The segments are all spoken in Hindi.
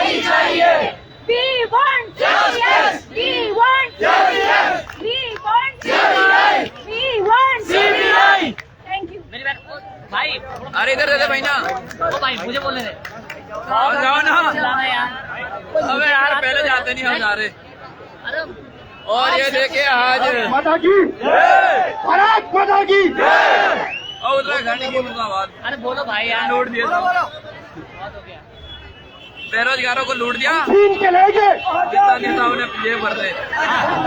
नहीं चाहिए। We want justice. We want justice. We want justice. We want CBI। Thank you. मेरी बात भाई, अरे इधर दे दे भाई ना। ओ भाई मुझे बोलने दे। और जाओ ना। चलाना यार। अबे यार पहले जाते नहीं हम जा रहे। अरे और ये देखिए आज माता की भारत माता की और उत्तराखंड की मुर्दाबाद। अरे बोलो भाई यार। लूट दिया सब। बहुत हो गया। बेरोजगारों को लूट दिया। छीन के लेंगे जितना नेताओं ने ये भर दे।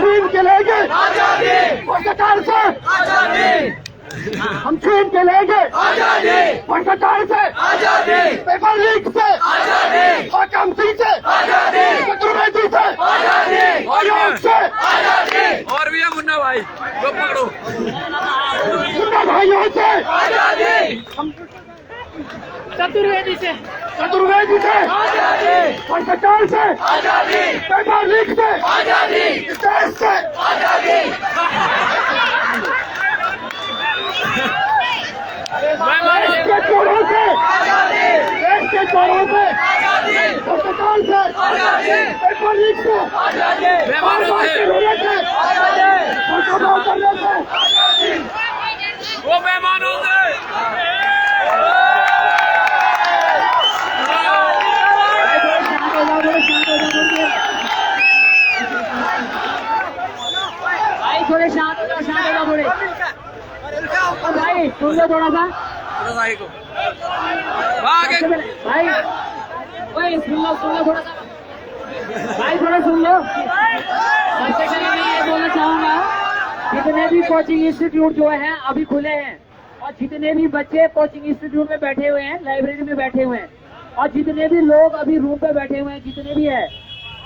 छीन के लेंगे भ्रष्टाचार से हम छीन के लेंगे भ्रष्टाचार से पेपर लीक से हकम सिंह से चतुर्वेदी से आयोग से और भी है मुन्ना भाई वो पकड़ो। मुन्ना भाइयों से चतुर्वेदी से भ्रष्टाचार से पेपर लीक से देश से देश के चोरों से भ्रष्टाचार से पेपर लीक से बेमानों से वो बेमानों से भाई थोड़े शांत हो जाओ थोड़े। भाई सुन लो थोड़ा सा भाई को आगे भाई। ओए सुन लो थोड़ा सा भाई, थोड़ा सुन लो। सबसे पहले मैं ये बोलना चाहूंगा, जितने भी कोचिंग इंस्टीट्यूट जो है अभी खुले हैं और जितने भी बच्चे कोचिंग इंस्टीट्यूट में बैठे हुए हैं, लाइब्रेरी में बैठे हुए हैं और जितने भी लोग अभी रूम पे बैठे हुए हैं, जितने भी है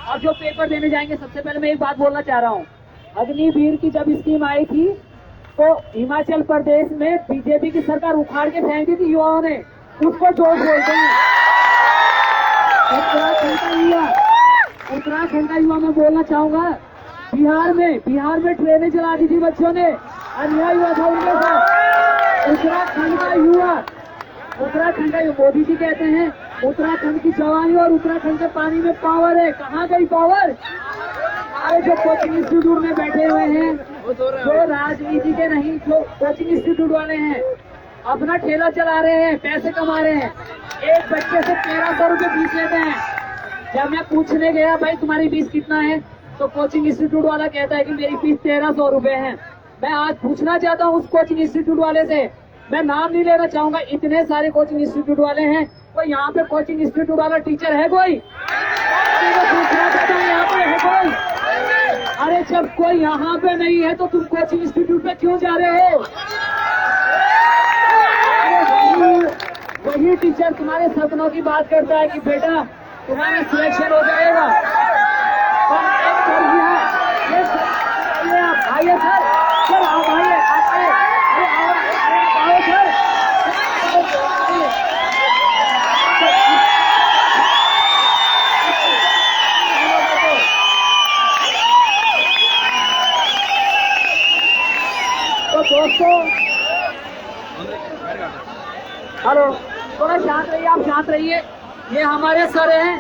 और जो पेपर देने जाएंगे, सबसे पहले मैं एक बात बोलना चाह रहा हूँ। अग्निवीर की जब स्कीम आई थी तो हिमाचल प्रदेश में बीजेपी की सरकार उखाड़ के फेंक दी थी युवाओं ने, उसको जोश बोलते हैं। उत्तराखंड का युवा मैं बोलना चाहूंगा, बिहार में ट्रेनें चला दी थी बच्चों ने, अन्याय हुआ था उनके साथ। उत्तराखंड का युवा मोदी जी कहते हैं उत्तराखंड की जवानी और उत्तराखंड के पानी में पावर है। कहाँ गई पावर? अरे जो कोचिंग इंस्टीट्यूट में बैठे हुए हैं, जो राजनीति के नहीं, जो कोचिंग इंस्टीट्यूट वाले हैं, अपना ठेला चला रहे हैं, पैसे कमा रहे हैं, एक बच्चे से 1300 रुपए फीस लेते हैं। जब मैं पूछने गया भाई तुम्हारी फीस कितना है, तो कोचिंग इंस्टीट्यूट वाला कहता है कि मेरी फीस 1300 रुपए है। मैं आज पूछना चाहता हूँ उस कोचिंग इंस्टीट्यूट वाले से, मैं नाम नहीं लेना चाहूंगा, इतने सारे कोचिंग इंस्टीट्यूट वाले हैं, कोई यहाँ पे कोचिंग इंस्टीट्यूट वाला टीचर है कोई? पूछना चाहता हूँ यहाँ पे है कोई? अरे जब कोई यहाँ पे नहीं है तो तुम कोचिंग इंस्टीट्यूट पे क्यों जा रहे हो? वही टीचर तुम्हारे सपनों की बात करता है कि बेटा तुम्हारा सिलेक्शन हो जाएगा। आइए सर, सर आप आइए, आप आइए, आओ सर। तो दोस्तों, हेलो, थोड़ा शांत रहिए, आप शांत रहिए। ये हमारे सर हैं,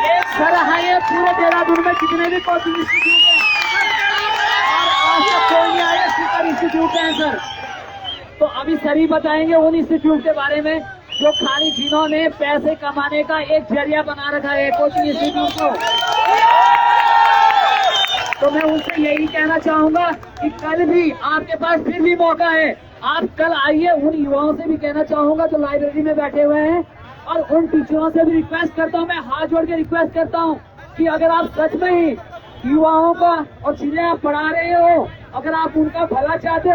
एक सर है ये पूरे देहरादून में जितने भी कोचिंग इंस्टीट्यूट हैं, और आज तक कोई नहीं आया, सुपर इंस्टीट्यूट हैं सर। तो अभी सर ही बताएंगे उन इंस्टीट्यूट के बारे में जो खाली जिन्होंने पैसे कमाने का एक जरिया बना रखा है कोचिंग इंस्टीट्यूट को। तो मैं उनसे यही कहना चाहूंगा कि कल भी आपके पास फिर भी मौका है, आप कल आइए। उन युवाओं से भी कहना चाहूंगा जो लाइब्रेरी में बैठे हुए हैं, और उन टीचरों से भी रिक्वेस्ट करता हूं, मैं हाथ जोड़ के रिक्वेस्ट करता हूं कि अगर आप सच में ही युवाओं का और जिन्हें आप पढ़ा रहे हो, अगर आप उनका भला चाहते हो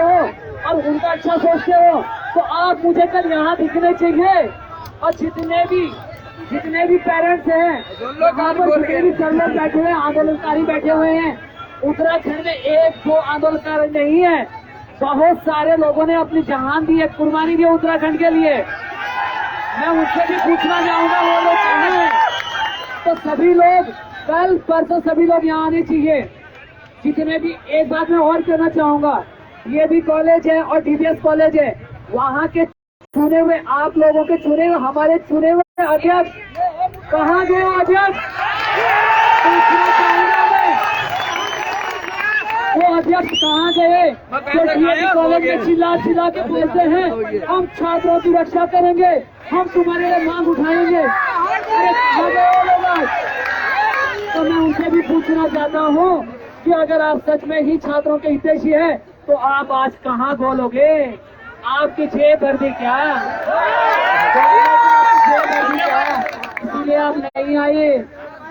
और उनका अच्छा सोचते हो, तो आप मुझे कल यहाँ दिखने चाहिए। और जितने भी पेरेंट्स हैं, जितने भी सर लोग बैठे हुए हैं, आंदोलनकारी बैठे हुए हैं, उत्तराखंड में एक दो आंदोलनकारी नहीं है, बहुत सारे लोगों ने अपनी जान दी है, कुर्बानी दी है उत्तराखंड के लिए। मैं उनसे भी पूछना चाहूंगा वो लोग कहाँ हैं? तो सभी लोग कल परसों सभी लोग यहाँ आने चाहिए। जितने भी, एक बात मैं और कहना चाहूंगा, ये भी कॉलेज है और डीबीएस कॉलेज है, वहाँ के चुने हुए, आप लोगों के चुने हुए, हमारे चुने हुए अध्यक्ष कहाँ गए अध्यक्ष? पूछना चाहूंगा मैं, वो अध्यक्ष कहाँ गए जो डीएवी कॉलेज में चिल्ला चिल्ला के बोलते हैं हम छात्रों की रक्षा करेंगे, हम तुम्हारे लिए मांग उठाएंगे? अरे कहाँ गए वो लोग आज? तो मैं उनसे भी पूछना चाहता हूँ कि अगर आप सच में ही छात्रों के हितैषी है तो आप आज कहाँ बोलोगे? आपकी जेब भर दी क्या? इसीलिए आप नहीं आए।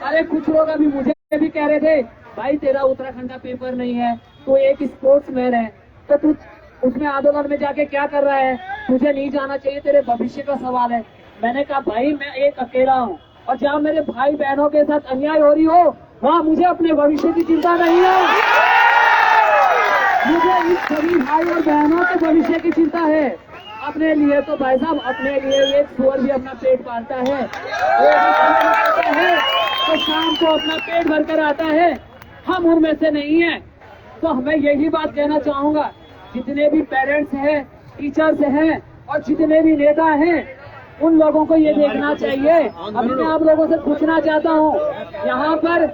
अरे कुछ लोग अभी मुझे भी कह रहे थे भाई तेरा उत्तराखंड का पेपर नहीं है, तो एक स्पोर्ट्समैन है, तो तू उसमें आंदोलन में जाके क्या कर रहा है? तुझे नहीं जाना चाहिए, तेरे भविष्य का सवाल है। मैंने कहा भाई मैं एक अकेला हूँ और जहाँ मेरे भाई बहनों के साथ अन्याय हो रही हो वहाँ मुझे अपने भविष्य की चिंता नहीं है। मुझे इस सभी भाई और बहनों के भविष्य की चिंता है। अपने लिए तो भाई साहब अपने लिए एक सुअर भी अपना पेट पालता है, तो शाम को अपना पेट भरकर आता है, हम उनमें से नहीं है। तो हमें यही बात कहना चाहूंगा, जितने भी पेरेंट्स हैं, टीचर्स हैं और जितने भी नेता हैं, उन लोगों को ये देखना चाहिए। अभी मैं आप लोगों से पूछना चाहता हूँ, यहाँ पर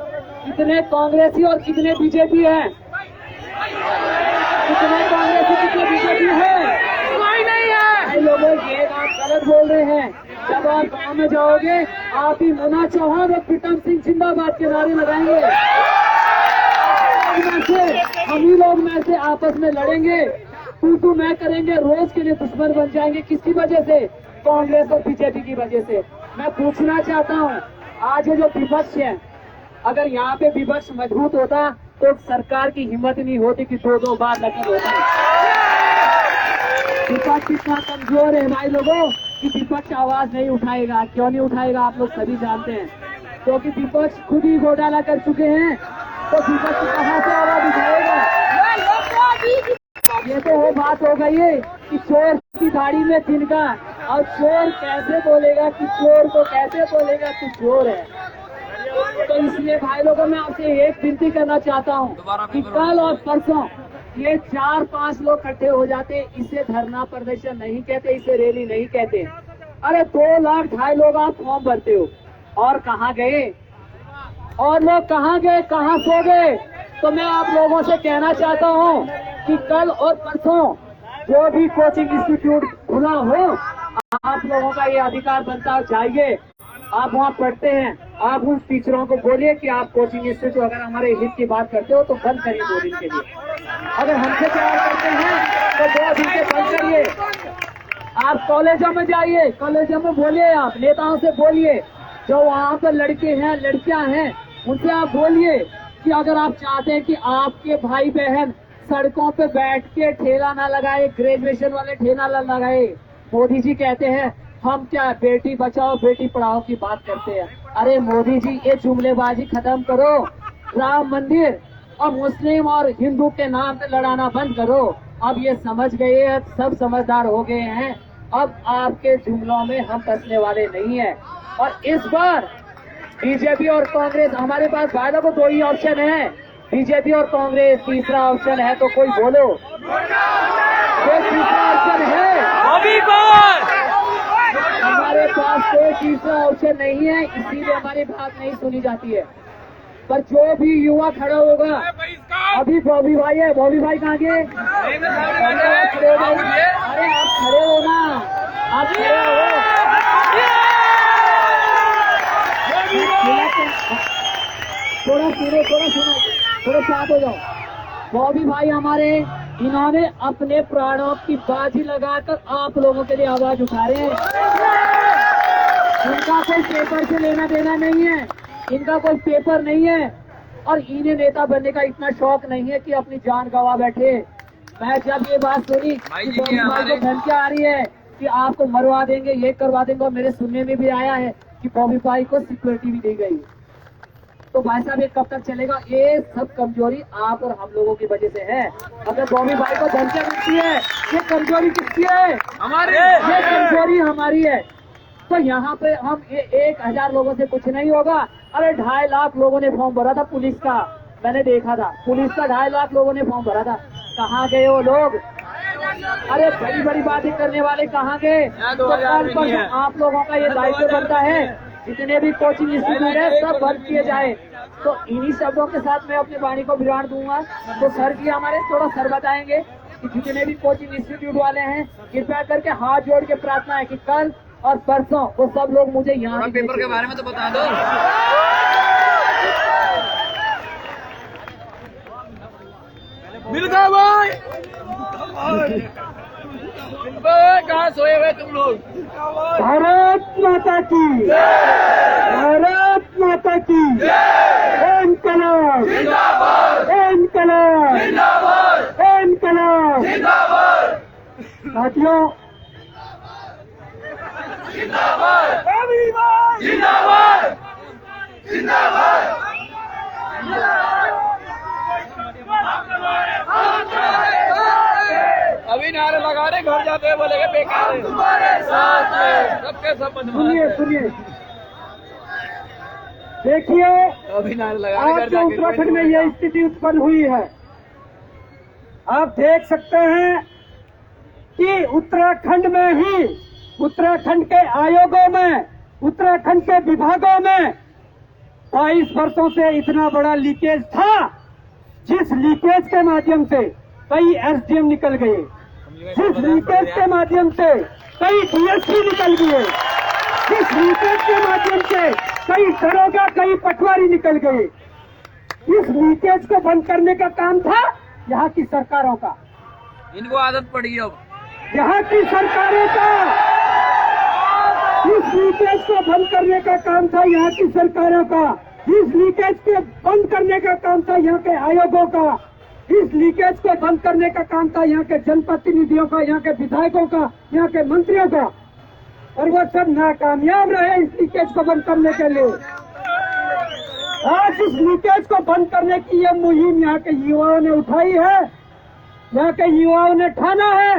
कितने कांग्रेसी और कितने बीजेपी है? कितने कांग्रेसी कितने बीजेपी है? कोई नहीं है। लोगों ये आप गलत बोल रहे हैं। जब आप गाँव में जाओगे आप ही मुन्ना चौहान और प्रीतम सिंह जिंदाबाद के नारे लगाएंगे। हम ही लोग में से आपस में लड़ेंगे, तू मैं करेंगे, रोज के लिए दुश्मन बन जाएंगे। किसकी वजह से? कांग्रेस और बीजेपी की वजह से। मैं पूछना चाहता हूँ, आज ये जो विपक्ष है, अगर यहाँ पे विपक्ष मजबूत होता तो सरकार की हिम्मत नहीं होती कि दो बार नकल होता। विपक्ष कितना कमजोर है भाई लोगों कि विपक्ष आवाज नहीं उठाएगा। क्यों नहीं उठाएगा आप लोग सभी जानते हैं, क्योंकि विपक्ष खुद ही घोटाला कर चुके हैं, तो विपक्ष कहाँ से आवाज उठाएगा? ये तो वो बात हो गई है कि चोर की दाढ़ी में तिनका, और चोर कैसे बोलेगा कि चोर को कैसे बोलेगा कि चोर है। तो इसलिए भाई लोगों मैं आपसे एक विनती करना चाहता हूँ कि कल और परसों ये 4-5 लोग इकट्ठे हो जाते, इसे धरना प्रदर्शन नहीं कहते, इसे रैली नहीं कहते। अरे 2 लाख 2.5 लोग आप फॉर्म भरते हो, और कहाँ गए? और लोग कहाँ गए, कहाँ सो गए? तो मैं आप लोगों से कहना चाहता हूँ कि कल और परसों जो भी कोचिंग इंस्टीट्यूट खुला हो, आप लोगों का ये अधिकार बनता है, जाइए। आप वहाँ पढ़ते हैं, आप उन टीचरों को बोलिए कि आप कोचिंग इंस्टीट्यूट अगर हमारे हित की बात करते हो तो बंद करिए 2 दिन के लिए। अगर हमसे प्यार करते हैं तो 2 दिन के बंद करिए। आप कॉलेजों में जाइए, कॉलेजों में बोलिए, आप नेताओं से बोलिए, जो वहाँ पर लड़के हैं लड़कियां हैं उनसे आप बोलिए कि अगर आप चाहते हैं कि आपके भाई बहन सड़कों पे बैठ के ठेला ना लगाए, ग्रेजुएशन वाले ठेला ना लगाए। मोदी जी कहते हैं हम क्या बेटी बचाओ बेटी पढ़ाओ की बात करते हैं। अरे मोदी जी ये जुमलेबाजी खत्म करो, राम मंदिर और मुस्लिम और हिंदू के नाम पे लड़ाना बंद करो। अब ये समझ गए हैं, सब समझदार हो गए हैं, अब आपके जुमलों में हम फंसने वाले नहीं है। और इस बार बीजेपी और कांग्रेस, हमारे पास भाइयों को 2 ही ऑप्शन है, बीजेपी और कांग्रेस। तीसरा ऑप्शन है तो कोई बोलो, कोई तीसरा ऑप्शन है? हमारे पास कोई तीसरा ऑप्शन नहीं है, इसीलिए हमारी बात नहीं सुनी जाती है। पर जो भी युवा खड़ा होगा, अभी बॉबी भाई है, बॉबी भाई कहाँ गए? अरे आप खड़े हो ना, आप खड़े हो। थोड़ा शांत हो जाओ। बॉबी भाई हमारे, इन्होंने अपने प्राणों की बाजी लगाकर आप लोगों के लिए आवाज उठा रहे हैं। इनका कोई पेपर से लेना देना नहीं है, इनका कोई पेपर नहीं है, और इन्हें नेता बनने का इतना शौक नहीं है कि अपनी जान गंवा बैठे। मैं जब ये बात सुनी कि बॉबी भाई को धमकियां आ रही है कि आपको मरवा देंगे, ये करवा देंगे, और मेरे सुनने में भी आया है कि बॉबी भाई को सिक्योरिटी भी दी गई, तो भाई साहब ये कब तक चलेगा? ये सब कमजोरी आप और हम लोगों की वजह से है। अगर बॉबी भाई को धमकियां मिलती है, ये कमजोरी किसकी है? हमारी। ये कमजोरी हमारी है। तो यहाँ पे हम 1000 लोगों से कुछ नहीं होगा। अरे 2.5 लाख लोगों ने फॉर्म भरा था पुलिस का, मैंने देखा था, पुलिस का 2.5 लाख लोगों ने फॉर्म भरा था। कहाँ गए वो लोग? अरे बड़ी बड़ी बातें करने वाले कहाँ गए? तो कल पर आप लोगों का ये दायित्व बनता है जितने भी कोचिंग इंस्टीट्यूट है सब बंद किए जाए। तो इन्हीं शब्दों के साथ मैं अपनी वाणी को विराम दूंगा। तो सर जी हमारे थोड़ा सर बताएंगे कि जितने भी कोचिंग इंस्टीट्यूट वाले हैं कृपया करके हाथ जोड़ के प्रार्थना है कि कल और परसों वो सब लोग मुझे यहाँ पेपर के बारे में तो बता दो। मिल गए भाई, कहाँ सोए हुए तुम लोग? भारत माता की, भारत माता की इनकलाब, इनकलाब, इनकलाब। साथियों अभी नारे लगा रहे, घर जाते हुए बोलेंगे बेकार है, तुम्हारे साथ है, सबके सब बदमाश सुनिए हैं। सुनिए, देखिए अभी नारे लगा रहे, घर आज जो जाके उत्तराखंड में यह स्थिति उत्पन्न हुई है, आप देख सकते हैं कि उत्तराखंड में ही, उत्तराखंड के आयोगों में, उत्तराखंड के विभागों में 22 वर्षों से इतना बड़ा लीकेज था, जिस लीकेज के माध्यम से कई एसडीएम निकल गए, जिस लीकेज के माध्यम से कई डीएसपी निकल गए, जिस लीकेज के माध्यम से कई दरोगा, कई पटवारी निकल गए। इस लीकेज को बंद करने का काम था यहाँ की सरकारों का, इनको आदत पड़ी अब। यहाँ की सरकारों का। इस लीकेज को बंद करने का काम था यहाँ की सरकारों का। इस लीकेज को बंद करने का काम था यहाँ के आयोगों का। इस लीकेज को बंद करने का काम था यहाँ के जनप्रतिनिधियों का, यहाँ के विधायकों का, यहाँ के मंत्रियों का, और वो सब नाकामयाब रहे इस लीकेज को बंद करने के लिए। आज इस लीकेज को बंद करने की यह मुहिम यहाँ के युवाओं ने उठाई है, यहाँ के युवाओं ने ठाना है।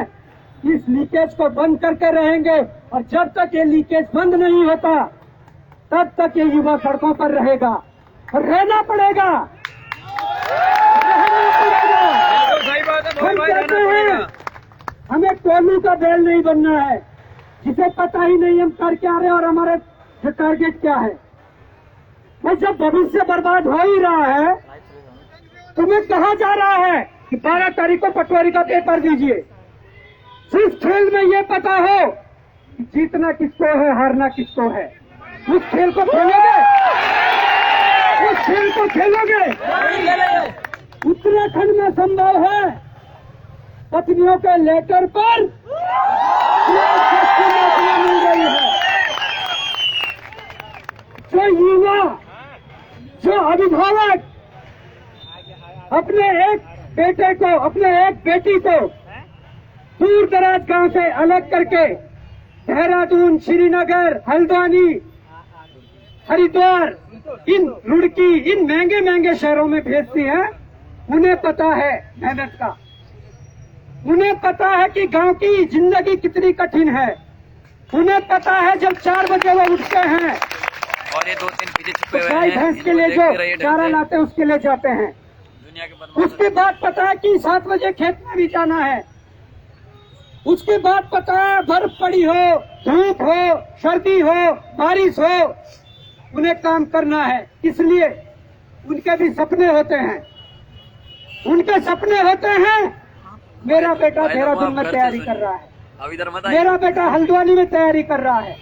इस लीकेज को बंद करके रहेंगे, और जब तक ये लीकेज बंद नहीं होता तब तक ये युवा सड़कों पर रहेगा, और रहना पड़ेगा, रहना पड़ेगा। सही बात है, हम भाई रहना कहते हैं पड़ेगा। हमें टोलू का बैल नहीं बनना है, जिसे पता ही नहीं हम कर क्या रहे और हमारे जो टारगेट क्या है। भाई जब भविष्य बर्बाद हो ही रहा है, तुम्हें कहा जा रहा है कि 12 तारीख को पटवारी का पेपर दीजिए। जिस खेल में ये पता हो कि जीतना किसको है, हारना किसको है, उस खेल को खेलोगे, उस खेल को खेलोगे। उत्तराखंड में संभव है पत्नियों के लेटर पर नौकरियां मिल रही है। जो युवा, जो अभिभावक अपने एक बेटे को, अपने एक बेटी को दूर दराज गांव से अलग करके देहरादून, श्रीनगर, हल्द्वानी, हरिद्वार, इन रुड़की, इन महंगे महंगे शहरों में भेजती हैं, उन्हें पता है मेहनत का, उन्हें पता है कि गांव की जिंदगी कितनी कठिन है, उन्हें पता है जब 4 बजे वो उठते हैं और ये 2-3 पीछे छुपे तो हुए गाय हैं, भैंस के लिए जो चारा लाते हैं उसके लिए जाते हैं। दुनिया के बदमाश। उसके बाद पता है कि 7 बजे खेत में भी जाना है। उसके बाद पता है बर्फ पड़ी हो, धूप हो, सर्दी हो, बारिश हो, उन्हें काम करना है। इसलिए उनके भी सपने होते हैं, उनके सपने होते हैं। मेरा बेटा देहरादून में तैयारी कर रहा है, अब इधर मत आइए। मेरा बेटा हल्द्वानी में तैयारी कर रहा है,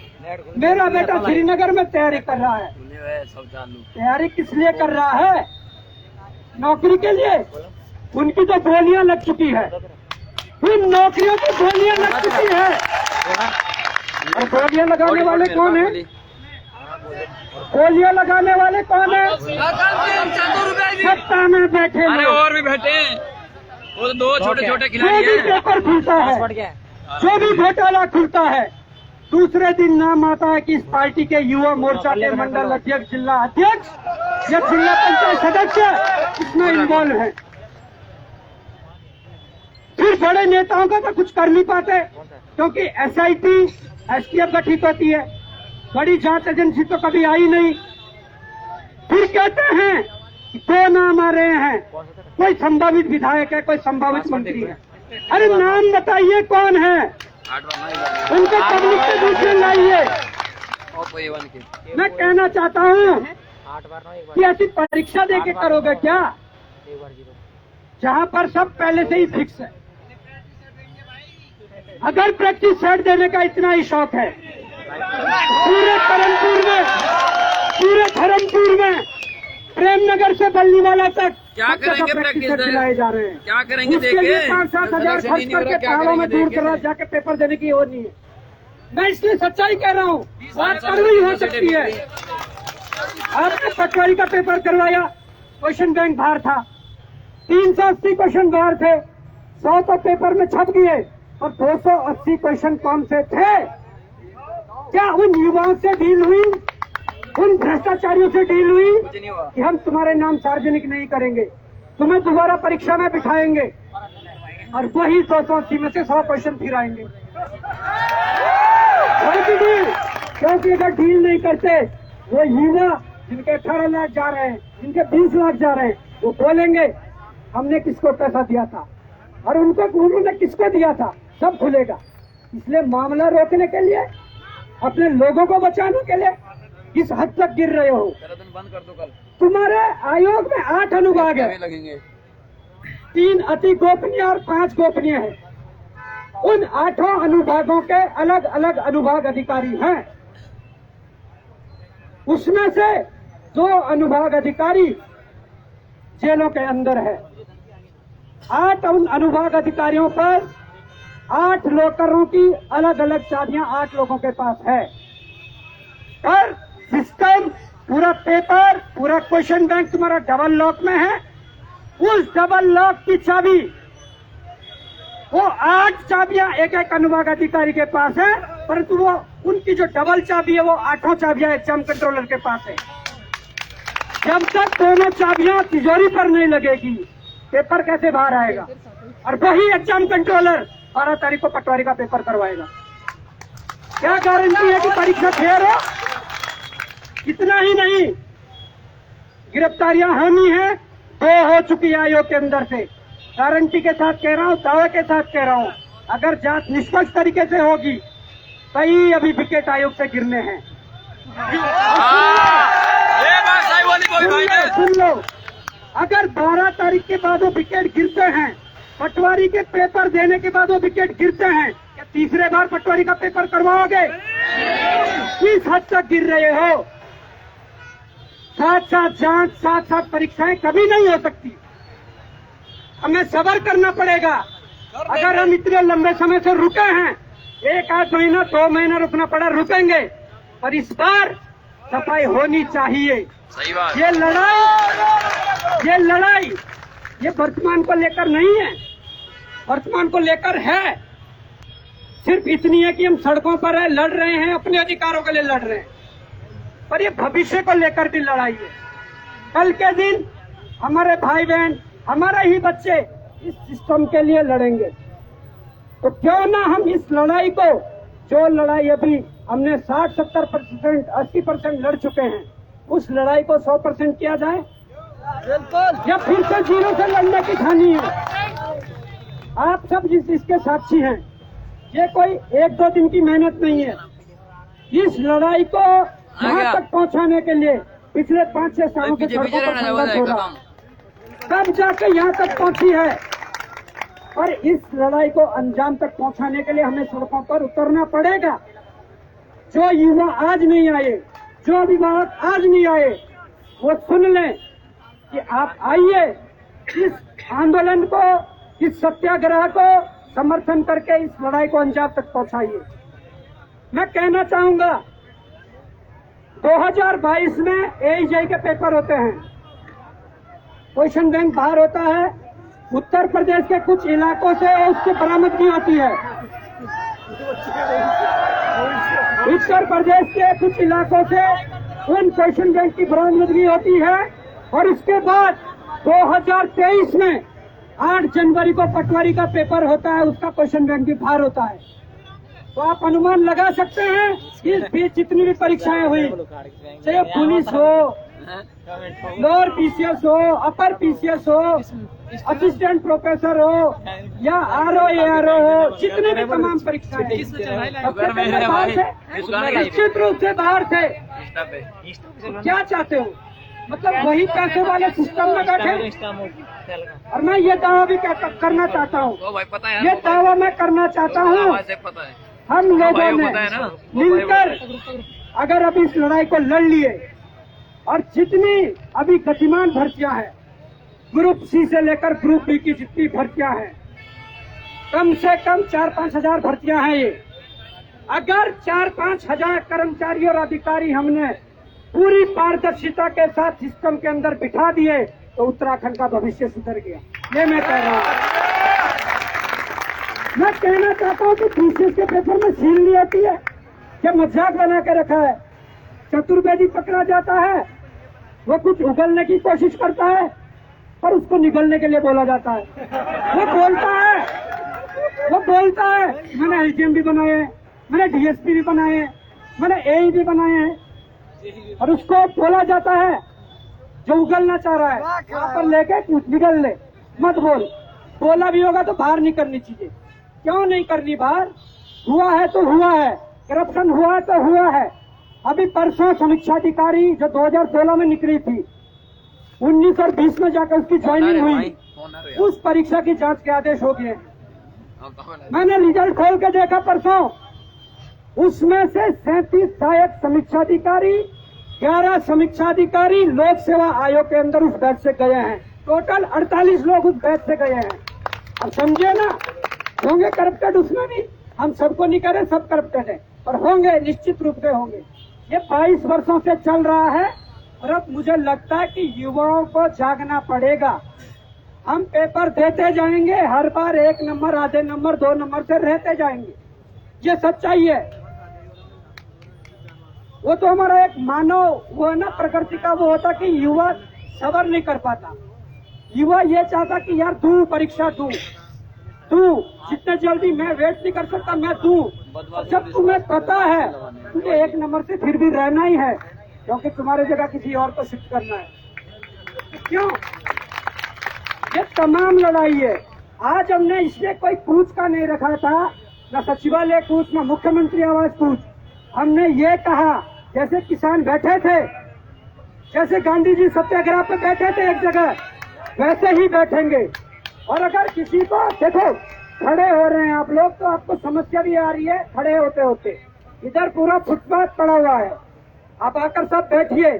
मेरा बेटा श्रीनगर में तैयारी कर रहा है। सब चालू। तैयारी किस लिए कर रहा है? नौकरी के लिए। उनकी तो गोलियां लग चुकी है, उन नौकरियों की गोलियां लग चुकी है। और गोलियां लगाने वाले कौन है? गोलियां लगाने वाले कौन है? सत्ता में बैठे अरे लोग। और भी बैठे हैं, वो तो 2 छोटे-छोटे जो खिलाड़ी भी हैं। पेपर खुलता है, जो भी घोटाला खुलता है, दूसरे दिन नाम आता है कि इस पार्टी के युवा मोर्चा के मंडल अध्यक्ष, जिला अध्यक्ष या जिला पंचायत सदस्य इसमें इन्वॉल्व है। फिर बड़े नेताओं का तो कुछ कर नहीं पाते, क्योंकि एसआईटी, एसटीएफ गठित होती है, बड़ी जांच एजेंसी तो कभी आई नहीं। फिर कहते हैं कि 2 नाम आ रहे हैं, कोई संभावित विधायक है, कोई संभावित मंत्री है। अरे नाम बताइए कौन है, उनको पब्लिक के बीच में लाइए, मैं कहना चाहता हूँ कि ऐसी परीक्षा दे के करोगे क्या, जहाँ पर सब पहले से ही फिक्स है। अगर प्रैक्टिस सेट देने का इतना ही शौक है, पूरे धर्मपुर में प्रेमनगर से बल्लीवाला तक क्या करेंगे प्रैक्टिस दिलाए जा रहे हैं। क्या करेंगे उसके लिए 5-7 हजार खर्च करके पहाड़ों में दूर दराज जाके पेपर देने की और नहीं है। मैं इसलिए सच्चाई कह रहा हूँ, बात करनी हो सकती है। आपने पटवारी का पेपर करवाया, क्वेश्चन बैंक बाहर था, 380 क्वेश्चन बाहर थे, 100 तो पेपर में छप गए और 280 क्वेश्चन कौन से थे? क्या उन युवाओं से डील हुई, उन भ्रष्टाचारियों से डील हुई कि हम तुम्हारे नाम सार्वजनिक नहीं करेंगे, तुम्हें दोबारा परीक्षा में बिठाएंगे और वही 280 में से 100 क्वेश्चन फिर आएंगे? क्योंकि अगर डील नहीं करते, वो युवा जिनके 18 लाख जा रहे हैं, जिनके 20 लाख जा रहे हैं, वो बोलेंगे हमने किसको पैसा दिया था और उन्होंने किसको दिया था, सब खुलेगा। इसलिए मामला रोकने के लिए, अपने लोगों को बचाने के लिए इस हद तक गिर रहे हो। बंद कर दो कल। तुम्हारे आयोग में 8 अनुभाग है, 3 अति गोपनीय और 5 गोपनीय है। उन 8 अनुभागों के अलग अलग अनुभाग अधिकारी हैं। उसमें से 2 अनुभाग अधिकारी जेलों के अंदर है। 8 उन अनुभाग अधिकारियों पर 8 लॉकरों की अलग अलग चाबियां 8 लोगों के पास है। पर सिस्टम, पूरा पेपर, पूरा क्वेश्चन बैंक तुम्हारा डबल लॉक में है। उस डबल लॉक की चाबी, वो 8 चाबियां एक अनुभाग अधिकारी के पास है, परंतु वो उनकी जो डबल चाबी है वो 8 चाबियां एग्जाम कंट्रोलर के पास है। जब तक दोनों चाबियां तिजोरी पर नहीं लगेगी, पेपर कैसे बाहर आएगा? और वही एग्जाम कंट्रोलर 12 तारीख को पटवारी का पेपर करवाएगा। क्या गारंटी है कि परीक्षा फेयर हो? इतना ही नहीं, गिरफ्तारियां होनी है, 2 हो चुकी है आयोग के अंदर से। गारंटी के साथ कह रहा हूं, दावे के साथ कह रहा हूं, अगर जांच निष्पक्ष तरीके से होगी, कई अभी विकेट आयोग से गिरने हैं। सुन लो, अगर 12 तारीख के बाद वो विकेट गिरते हैं, पटवारी के पेपर देने के बाद वो विकेट गिरते हैं, क्या तीसरे बार पटवारी का पेपर करवाओगे? किस हद तक गिर रहे हो? साथ साथ जांच, साथ साथ परीक्षाएं कभी नहीं हो सकती। हमें सब्र करना पड़ेगा। अगर हम इतने लंबे समय से रुके हैं, 1-8 महीना 2 महीना रुकना पड़ा, रुकेंगे, पर इस बार सफाई होनी चाहिए। सही बात। ये लड़ाई ये वर्तमान को लेकर नहीं है, वर्तमान को लेकर है। सिर्फ इतनी है कि हम सड़कों पर लड़ रहे हैं, अपने अधिकारों के लिए लड़ रहे हैं, पर ये भविष्य को लेकर भी लड़ाई है। कल के दिन हमारे भाई बहन, हमारे ही बच्चे इस सिस्टम के लिए लड़ेंगे। तो क्यों ना हम इस लड़ाई को, जो लड़ाई अभी हमने 60-70%, 80% लड़ चुके हैं, उस लड़ाई को 100% किया जाए, या फिर से 0 से लड़ने की ठानी है? आप सब इसके साक्षी हैं। ये कोई 1-2 दिन की मेहनत नहीं है। इस लड़ाई को यहाँ तक पहुँचाने के लिए पिछले 5-6 सालों के सड़कों पर संघर्ष हो रहा, तब जाके यहाँ तक पहुँची है। और इस लड़ाई को अंजाम तक पहुँचाने के लिए हमें सड़कों पर उतरना पड़ेगा। जो युवा आज नहीं आए, जो अभिभावक आज नहीं आए, वो सुन लें कि आप आइए, इस आंदोलन को, इस सत्याग्रह को समर्थन करके इस लड़ाई को अंजाम तक पहुंचाइए। मैं कहना चाहूंगा, 2022 में AEJ के पेपर होते हैं, क्वेश्चन बैंक बाहर होता है, उत्तर प्रदेश के कुछ इलाकों से उसकी बरामदगी होती है। उत्तर प्रदेश के कुछ इलाकों से उन क्वेश्चन बैंक की बरामदगी होती है, और उसके बाद 2023 में 8 जनवरी को पटवारी का पेपर होता है, उसका क्वेश्चन बैंक भी बाहर होता है। तो आप अनुमान लगा सकते हैं कि इस बीच जितनी भी परीक्षाएं हुई, चाहे पुलिस हो, लोअर PCS हो, अपर PCS हो, असिस्टेंट प्रोफेसर हो या RO ARO हो, जितने भी तमाम परीक्षाएं हैं, सबसे पहले बाहर थे, निश्चित रूप से बाहर थे। क्या चाहते हो? मतलब वही पैसे वाले सिस्टम में बैठे। और मैं ये दावा भी करना चाहता हूँ, ये दावा मैं करना चाहता हूँ, हम लोगों ने मिलकर अगर अभी इस लड़ाई को लड़ लिए और जितनी अभी गतिमान भर्तियां हैं, ग्रुप C से लेकर ग्रुप B की जितनी भर्तियां हैं, कम से कम 4-5 हजार भर्तियां हैं ये। अगर 4-5 हजार कर्मचारी और अधिकारी हमने पूरी पारदर्शिता के साथ सिस्टम के अंदर बिठा दिए तो उत्तराखंड का भविष्य सुधर गया। ये मैं कह रहा हूँ। मैं कहना चाहता हूँ कि PCS के पेपर में सील नहीं आती है, क्या मजाक बना के रखा है। चतुर्वेदी पकड़ा जाता है, वो कुछ उगलने की कोशिश करता है और उसको निगलने के लिए बोला जाता है। वो बोलता है मैंने LGM भी बनाए हैं, मैंने DSP भी बनाए हैं, मैंने AE भी बनाए हैं, और उसको बोला जाता है जो उगलना चाह रहा है वहां पर लेके कुछ निगल ले, मत बोल। बोला भी होगा तो बाहर नहीं करनी चाहिए। क्यों नहीं करनी बाहर? हुआ है तो हुआ है, करप्शन हुआ है तो हुआ है। अभी परसों समीक्षाधिकारी जो 2016 में निकली थी, 19 और 20 में जाकर उसकी ज्वाइनिंग हुई, उस परीक्षा की जांच के आदेश हो गए। मैंने रिजल्ट खोल के देखा परसों, उसमें से 37 सहायक समीक्षाधिकारी, 11 समीक्षाधिकारी लोक सेवा आयोग के अंदर उस बैच से गए हैं। टोटल 48 लोग उस बैच से गए हैं। अब समझे ना, होंगे करप्टेड उसमें भी, हम सबको नहीं कह रहे सब करप्टेड है, और होंगे, निश्चित रूप से होंगे। ये 22 वर्षों से चल रहा है और अब मुझे लगता है कि युवाओं को जागना पड़ेगा। हम पेपर देते जाएंगे, हर बार 1 नंबर, आधे नंबर, 2 नंबर से रहते जाएंगे, ये सच्चाई है। वो तो हमारा एक मानव वो है ना, प्रकृति का वो होता कि युवा सबर नहीं कर पाता। युवा ये चाहता कि यार दूं परीक्षा, दूं जितने जल्दी, मैं वेट नहीं कर सकता, मैं दूं। जब तुम्हें पता है तुझे 1 नंबर से फिर भी रहना ही है, क्योंकि तुम्हारी जगह किसी और को शिफ्ट करना है, क्यों? ये तमाम लड़ाई है। आज हमने इसलिए कोई कूच का नहीं रखा था, न सचिवालय कूच, न मुख्यमंत्री आवास कूच। हमने ये कहा जैसे किसान बैठे थे, जैसे गांधी जी सत्याग्रह पे बैठे थे एक जगह, वैसे ही बैठेंगे। और अगर किसी को देखो, खड़े हो रहे हैं आप लोग तो आपको समस्या भी आ रही है खड़े होते होते। इधर पूरा फुटपाथ पड़ा हुआ है, आप आकर सब बैठिए,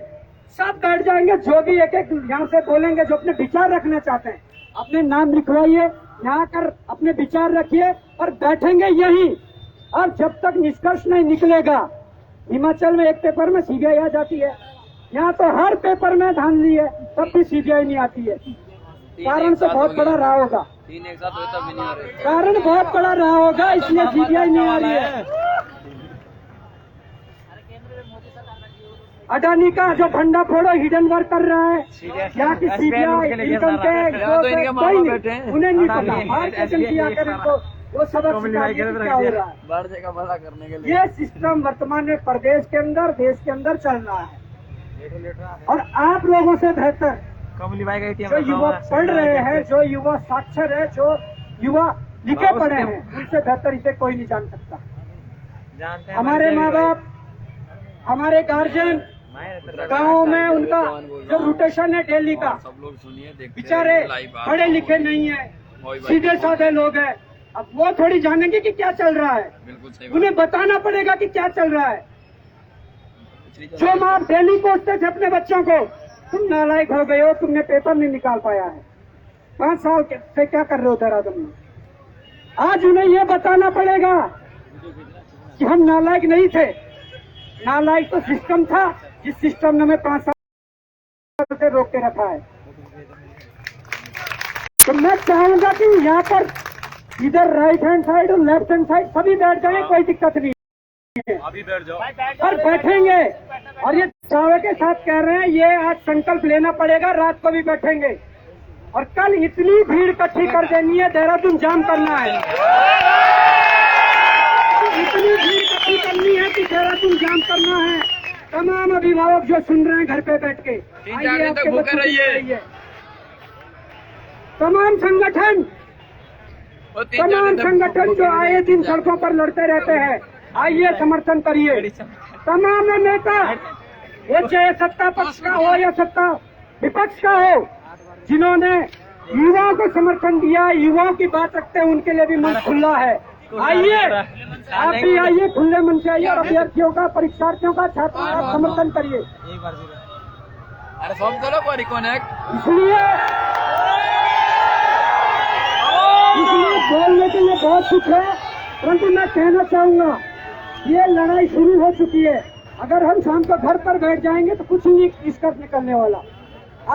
सब बैठ जाएंगे। जो भी एक एक यहाँ से बोलेंगे, जो अपने विचार रखना चाहते हैं, अपने नाम लिखवाइए, यहाँ कर अपने विचार रखिए और बैठेंगे यही। और जब तक निष्कर्ष नहीं निकलेगा, हिमाचल में एक पेपर में CBI आ जाती है, यहाँ तो हर पेपर में धांधली है, तब भी CBI नहीं आती है। कारण तो बहुत बड़ा रहा होगा, कारण बहुत बड़ा रहा होगा, इसलिए CBI नहीं आ रही है। अडानी का जो भंडा फोड़ो हिडन वर्क कर रहा है, यहाँ की CBI, इनकम टैक्स, कोई नहीं, उन्हें नहीं पता। बाहर के एजेंसी आकर इनको वो सबक सिखाती है क्या हो रहा है। ये सिस्टम वर्तमान में प्रदेश के अंदर, देश के अंदर चल रहा है। और आप लोगों से बेहतर जो युवा पढ़ रहे हैं, जो युवा साक्षर है, जो युवा लिखे पढ़े हैं, उनसे बेहतर इसे कोई नहीं जान सकता। हमारे माँ बाप, हमारे गार्जियन, गाँव में उनका जो रोटेशन है डेली का, बेचारे पढ़े लिखे नहीं है, सीधे साधे लोग हैं। अब वो थोड़ी जानेंगे कि क्या चल रहा है, उन्हें बताना पड़ेगा कि क्या चल रहा है। जो माँ डेली कोसते थे अपने बच्चों को, तुम नालायक हो गए हो, तुमने पेपर नहीं निकाल पाया है, 5 साल से क्या कर रहे हो देहरादून में। आज उन्हें ये बताना पड़ेगा कि हम नालायक नहीं थे, नालायक तो सिस्टम था, जिस सिस्टम ने हमें 5 साल से रोक के रखा है। तो मैं चाहूंगा कि यहाँ पर इधर राइट हैंड साइड और लेफ्ट हैंड साइड सभी बैठ जाए, कोई दिक्कत नहीं है, अभी बैठ जाओ। और बैठेंगे, और ये दावे के साथ कह रहे हैं, ये आज संकल्प लेना पड़ेगा, रात को भी बैठेंगे। और कल इतनी भीड़ इकट्ठी कर देनी है, देहरादून जाम करना है, इतनी भीड़ इकट्ठी करनी है कि देहरादून जाम करना है। तमाम अभिभावक जो सुन रहे हैं घर पे बैठ के, 3-4 दिन तक आपके भूखे बच्चों की रहिए। रहिए। तमाम संगठन वो 3-4 दिन तक संगठन जो आए दिन सड़कों पर लड़ते रहते हैं, आइए समर्थन करिए। तमाम नेता, वो चाहे सत्ता पक्ष का हो या सत्ता विपक्ष का हो, जिन्होंने युवाओं को समर्थन दिया, युवाओं की बात रखते हैं, उनके लिए भी मन खुला है। आइए, आप भी आइए, खुले मन से आइए और अभ्यर्थियों का, परीक्षार्थियों का, छात्रों का समर्थन करिए। अरे फॉर्म करो को रिकॉनेक्ट। इसलिए बोलने के लिए बहुत कुछ है, परंतु मैं कहना चाहूंगा ये लड़ाई शुरू हो चुकी है। अगर हम शाम को घर पर बैठ जाएंगे तो कुछ नहीं निष्कर्ष निकलने वाला।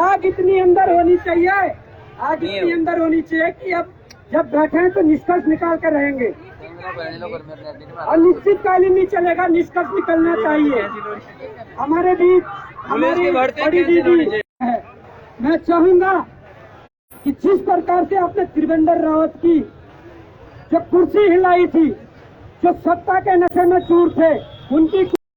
आग इतनी अंदर होनी चाहिए, आग इतनी अंदर होनी चाहिए कि अब जब बैठे हैं तो निष्कर्ष निकाल कर रहेंगे और निश्चितकालीन नहीं चलेगा, निष्कर्ष निकलना चाहिए। हमारे बीच हमारी बड़ी दीदी है, मैं चाहूंगा कि जिस प्रकार से आपने त्रिवेंद्र रावत की जो कुर्सी हिलाई थी, जो सत्ता के नशे में चूर थे, उनकी